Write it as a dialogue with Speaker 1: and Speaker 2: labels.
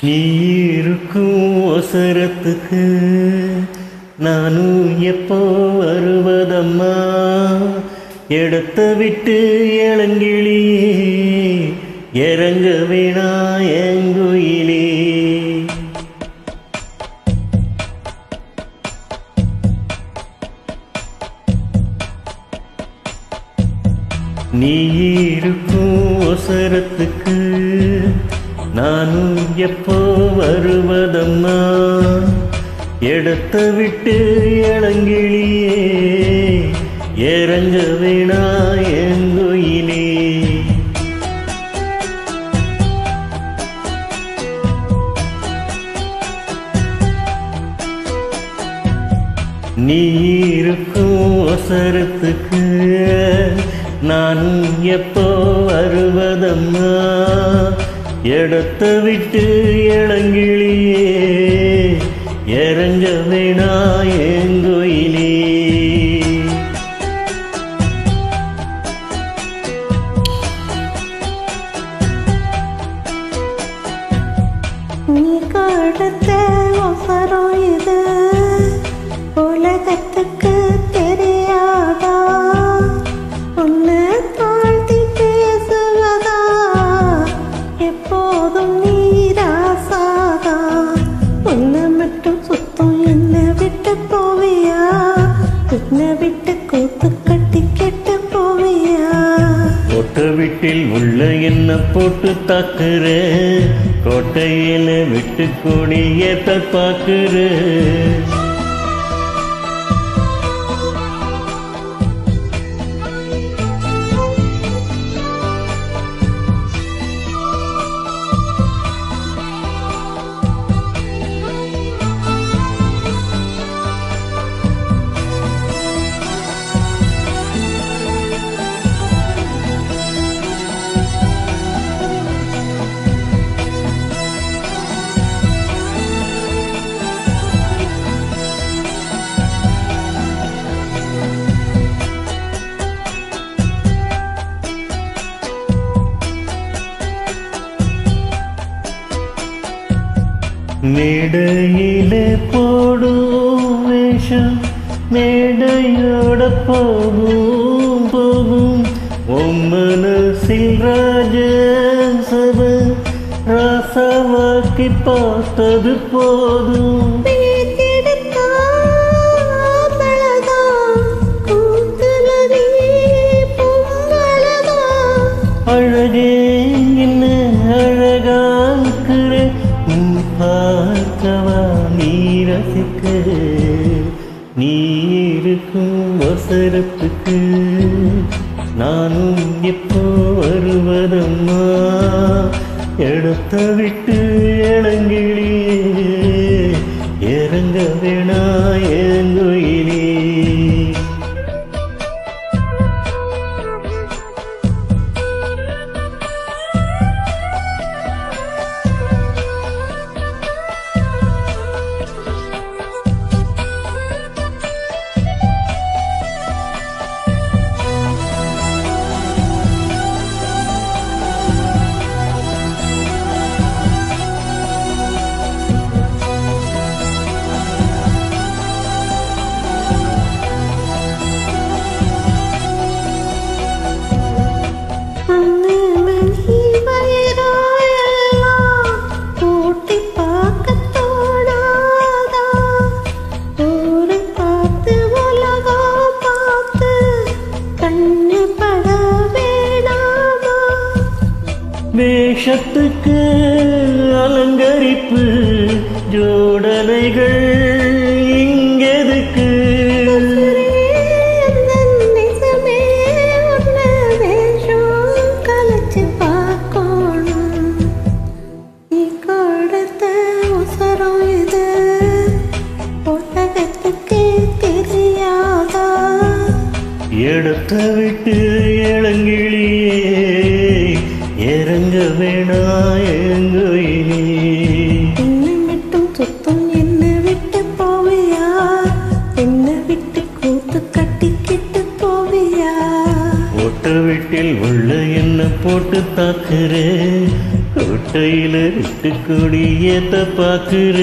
Speaker 1: நீ இருக்கும் அவசரத்துக்கு நானும் எப்போ வருவதம்மா, இடத்த விட்டு இளங்கிளியே இறங்க வேணா எங்குயிலே. நீ இருக்கும் அவசரத்துக்கு நானும் எப்போ வருவதம்மா, இடத்த விட்டு இளங்கிளியே இறங்க வேணா எங்குயிலே. நீ இருக்கும் அவசரத்துக்கு நானும் எப்போ வருவதம்மா, இடத்த விட்டு இளங்கிளியே இறங்க வேணா எங்குயிலே.
Speaker 2: நீ கொடுத்த அவசரம் இது உலகத்துக்கு தெரியாதா, உன்னை தாழ்த்தி பேசுவதா எப்போதும் நீராசாதா. உன்னை மட்டும் சுத்தம் என்னை விட்டு போவியா, உன்னை விட்டு கூத்து கட்டி கெட்டு போவியா.
Speaker 1: ஒட்ட வீட்டில் உள்ள என்ன போட்டு தாக்குற, கோட்டையில விட்டு கொடியேத்த பாக்குற. மேடையிலே போடும் வேஷம் மேடையோட போகும் போகும், உன் மனசில் ராஜசப ராசவாக்கி பார்த்தது போதும். அழகே என்ன அழகாக்குற, பார்க்கவா நீ ரசிக்க. நீ இருக்கும் அவசரத்துக்கு நானும் எப்போ வருவதம்மா, இடத்த விட்டு இளங்கிளியே இறங்க வேணா எங்குயிலே. வேஷத்துக்கு அலங்கரிப்பு ஜோடனைகள் இங்கெதுக்கு, இடத்த விட்டு இளங்கிளியே இறங்க வேணா எங்குயிலே.
Speaker 2: என்னை மட்டும் சுத்தம் என்னை விட்டு போவியா, என்னை விட்டு கூத்து கட்டி கிட்டு போவியா.
Speaker 1: ஒட்ட வீட்டில் உள்ள என்ன போட்டு தாக்குற, கோட்டையில விட்டு கொடி ஏத்த பாக்குற